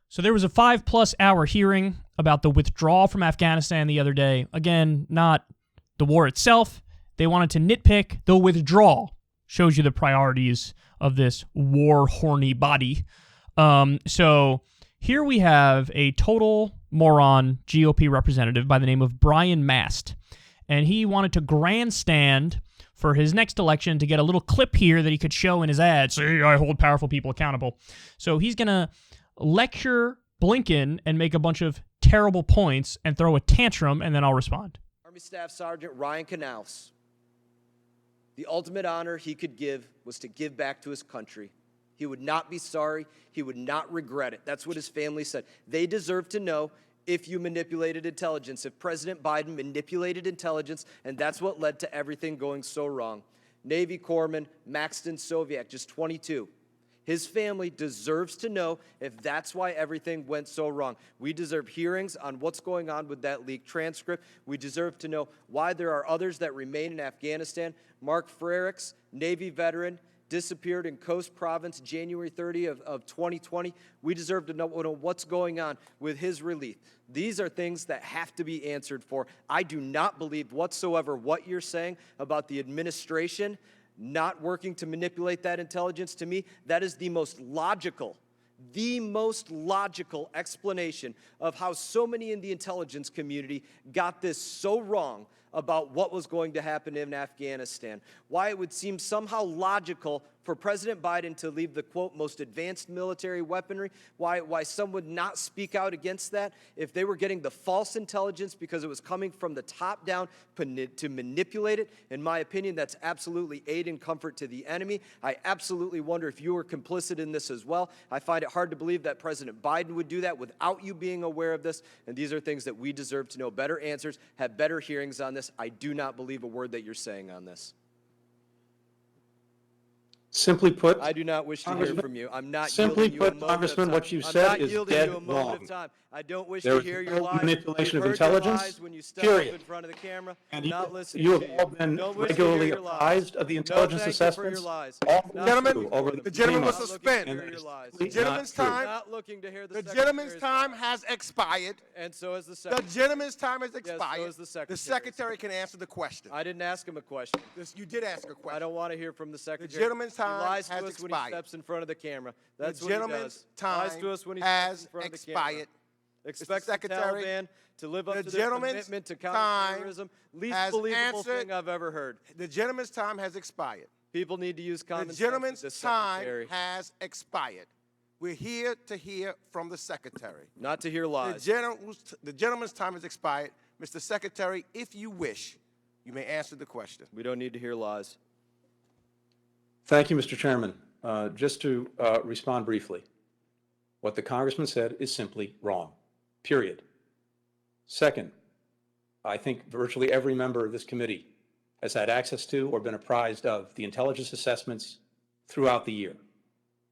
So there was a 5+ hour hearing about the withdrawal from Afghanistan the other day. Again, not the war itself. They wanted to nitpick the withdrawal. Shows you the priorities of this war-horny body. So here we have a total moron GOP representative by the name of Brian Mast. And he wanted to grandstand for his next election to get a little clip here that he could show in his ad. See, I hold powerful people accountable. So he's going to lecture Blinken and make a bunch of terrible points and throw a tantrum, and then I'll respond. Army Staff Sergeant Ryan Knauss, the ultimate honor he could give was to give back to his country. He would not be sorry. He would not regret it. That's what his family said. They deserve to know if you manipulated intelligence, if President Biden manipulated intelligence, and that's what led to everything going so wrong. Navy Corpsman Maxton Soviak, just 22. His family deserves to know if that's why everything went so wrong. We deserve hearings on what's going on with that leaked transcript. We deserve to know why there are others that remain in Afghanistan. Mark Frericks, Navy veteran, disappeared in Coast Province January 30 of 2020. We deserve to know what's going on with his relief. These are things that have to be answered for. I do not believe whatsoever what you're saying about the administration not working to manipulate that intelligence. To me, that is the most logical explanation of how so many in the intelligence community got this so wrong about what was going to happen in Afghanistan. Why it would seem somehow logical for President Biden to leave the, quote, most advanced military weaponry, why some would not speak out against that if they were getting the false intelligence because it was coming from the top down to manipulate it. In my opinion, that's absolutely aid and comfort to the enemy. I absolutely wonder if you were complicit in this as well. I find it hard to believe that President Biden would do that without you being aware of this, and these are things that we deserve to know better answers, have better hearings on this. I do not believe a word that you're saying on this. Simply put, I do not wish to hear from you. I'm not simply yielding you a put, moment Congressman, of time. what you I'm said not is yielding dead you a moment wrong. of time. I don't wish There to is hear no your lies. manipulation You've of heard your intelligence, lies when you step up period. in front of the camera. And Not listening you to have all been Don't wish to hear regularly your lies. apprised of the intelligence No, thank you for your assessments. lies. All Not Gentlemen, through over the gentleman was months. suspended. And And your lies. it's The gentleman's not true. time- Not looking to hear the The gentleman's Secretary's time lies. has expired. And so is the The Secretary. gentleman's time has so expired. is the Secretary. The Secretary can answer the question. I didn't ask him a question. You did ask a I question. don't want to hear from the Secretary. gentleman's He time lies has to us when he expired. steps in front of the camera. That's The what he gentleman's does. time Lies to us when he steps has in front of the expired. camera. Expect the Secretary, Taliban to live up the to their gentleman's commitment to time counterterrorism. Least has believable answered- thing I've ever heard. The gentleman's time has expired. People need to use common The sense with gentleman's this time Secretary. has expired. We're here to hear from the Secretary. Not to hear The lies. gentleman's time has expired. Mr. Secretary, if you wish, you may answer the question. We don't need to hear lies. Thank you, Mr. Chairman. Just to respond briefly, what the Congressman said is simply wrong, period. Second, I think virtually every member of this committee has had access to or been apprised of the intelligence assessments throughout the year.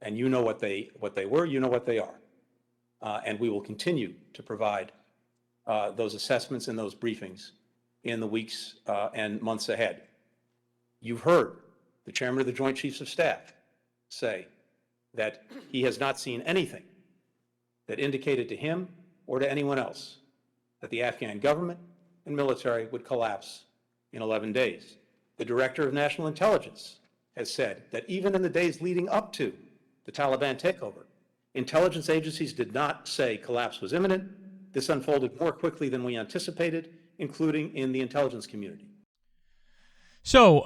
And you know what they were, you know what they are. And we will continue to provide those assessments and those briefings in the weeks and months ahead. You've heard the Chairman of the Joint Chiefs of Staff say that he has not seen anything that indicated to him or to anyone else that the Afghan government and military would collapse in 11 days. The Director of National Intelligence has said that even in the days leading up to the Taliban takeover, intelligence agencies did not say collapse was imminent. This unfolded more quickly than we anticipated, including in the intelligence community. So,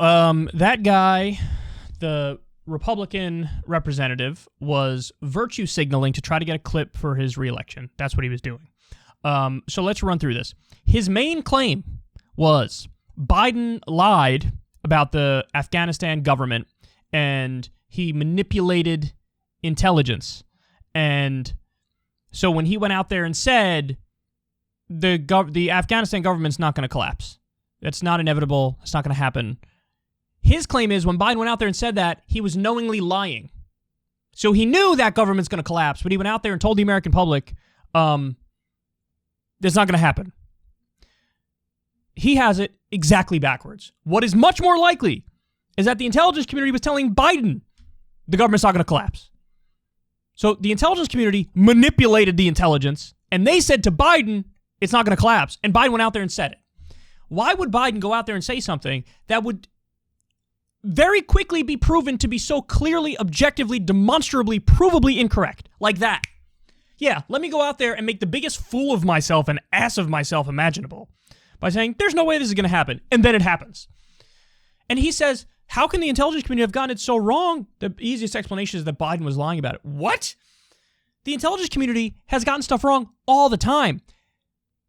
that guy, the Republican representative, was virtue signaling to try to get a clip for his reelection. That's what he was doing. So let's run through this. His main claim was Biden lied about the Afghanistan government and he manipulated intelligence. And so when he went out there and said the Afghanistan government's not going to collapse, it's not inevitable, it's not going to happen, his claim is when Biden went out there and said that, he was knowingly lying. So he knew that government's going to collapse, but he went out there and told the American public, it's not going to happen. He has it exactly backwards. What is much more likely is that the intelligence community was telling Biden the government's not going to collapse. So the intelligence community manipulated the intelligence, and they said to Biden, it's not going to collapse. And Biden went out there and said it. Why would Biden go out there and say something that would very quickly be proven to be so clearly, objectively, demonstrably, provably incorrect? Like that. Yeah, let me go out there and make the biggest fool of myself and ass of myself imaginable by saying, there's no way this is going to happen. And then it happens. And he says, how can the intelligence community have gotten it so wrong? The easiest explanation is that Biden was lying about it. What? The intelligence community has gotten stuff wrong all the time.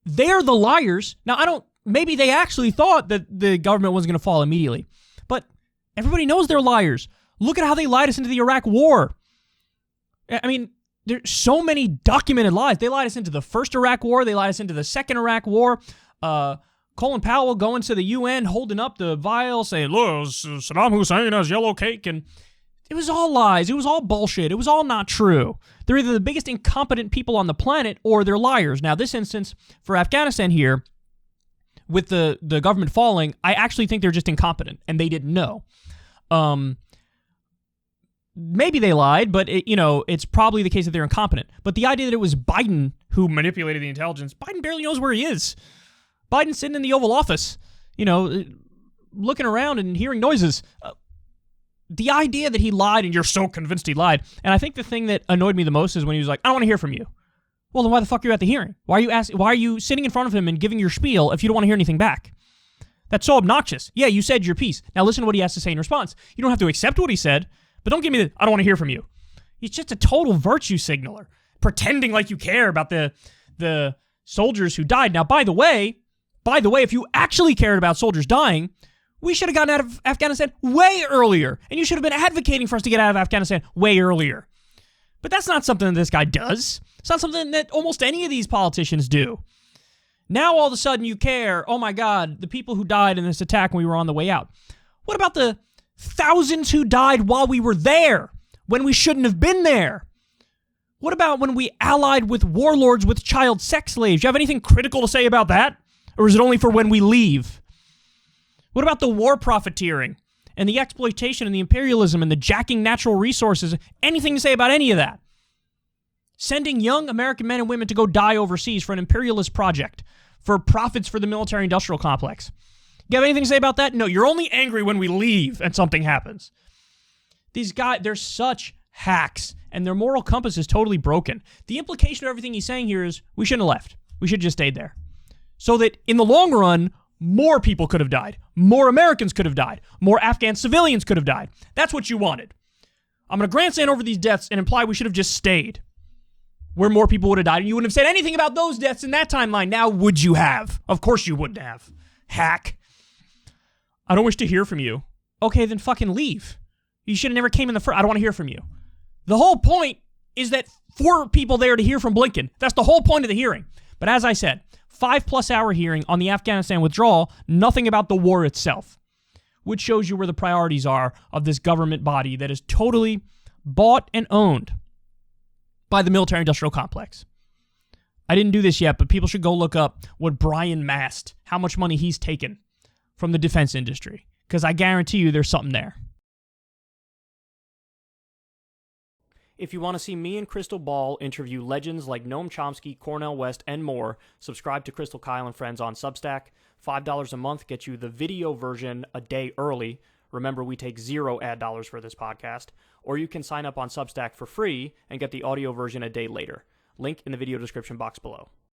They're the liars. Now, maybe they actually thought that the government wasn't going to fall immediately. But everybody knows they're liars. Look at how they lied us into the Iraq War. I mean, there's so many documented lies. They lied us into the first Iraq War. They lied us into the second Iraq War. Colin Powell going to the UN, holding up the vial, saying, look, Saddam Hussein has yellow cake. And it was all lies. It was all bullshit. It was all not true. They're either the biggest incompetent people on the planet or they're liars. Now, this instance, for Afghanistan here, with the government falling, I actually think they're just incompetent, and they didn't know. Maybe they lied, but it's probably the case that they're incompetent. But the idea that it was Biden who manipulated the intelligence, Biden barely knows where he is. Biden's sitting in the Oval Office, looking around and hearing noises. The idea that he lied and you're so convinced he lied. And I think the thing that annoyed me the most is when he was like, I don't want to hear from you. Well, then why the fuck are you at the hearing? Why are you sitting in front of him and giving your spiel if you don't want to hear anything back? That's so obnoxious. Yeah, you said your piece. Now listen to what he has to say in response. You don't have to accept what he said, but don't give me I don't want to hear from you. He's just a total virtue signaler, pretending like you care about the soldiers who died. Now, by the way, if you actually cared about soldiers dying, we should have gotten out of Afghanistan way earlier, and you should have been advocating for us to get out of Afghanistan way earlier. But that's not something that this guy does. It's not something that almost any of these politicians do. Now all of a sudden you care, oh my God, the people who died in this attack when we were on the way out. What about the thousands who died while we were there, when we shouldn't have been there? What about when we allied with warlords with child sex slaves? Do you have anything critical to say about that? Or is it only for when we leave? What about the war profiteering and the exploitation and the imperialism and the jacking natural resources? Anything to say about any of that? Sending young American men and women to go die overseas for an imperialist project, for profits for the military-industrial complex. You have anything to say about that? No, you're only angry when we leave and something happens. These guys, they're such hacks, and their moral compass is totally broken. The implication of everything he's saying here is we shouldn't have left. We should have just stayed there. So that in the long run, more people could have died. More Americans could have died. More Afghan civilians could have died. That's what you wanted. I'm going to grandstand over these deaths and imply we should have just stayed where more people would have died, and you wouldn't have said anything about those deaths in that timeline. Now, would you have? Of course you wouldn't have. Hack. I don't wish to hear from you. Okay, then fucking leave. You should have never came in the first. I don't want to hear from you. The whole point is that for people there to hear from Blinken. That's the whole point of the hearing. But as I said, 5+ hour hearing on the Afghanistan withdrawal, nothing about the war itself, which shows you where the priorities are of this government body that is totally bought and owned by the military-industrial complex. I didn't do this yet, but people should go look up what Brian Mast, how much money he's taken from the defense industry, because I guarantee you there's something there. If you want to see me and Crystal Ball interview legends like Noam Chomsky, Cornel West, and more, subscribe to Crystal Kyle and Friends on Substack. $5 a month gets you the video version a day early. Remember, we take 0 ad dollars for this podcast. Or you can sign up on Substack for free and get the audio version a day later. Link in the video description box below.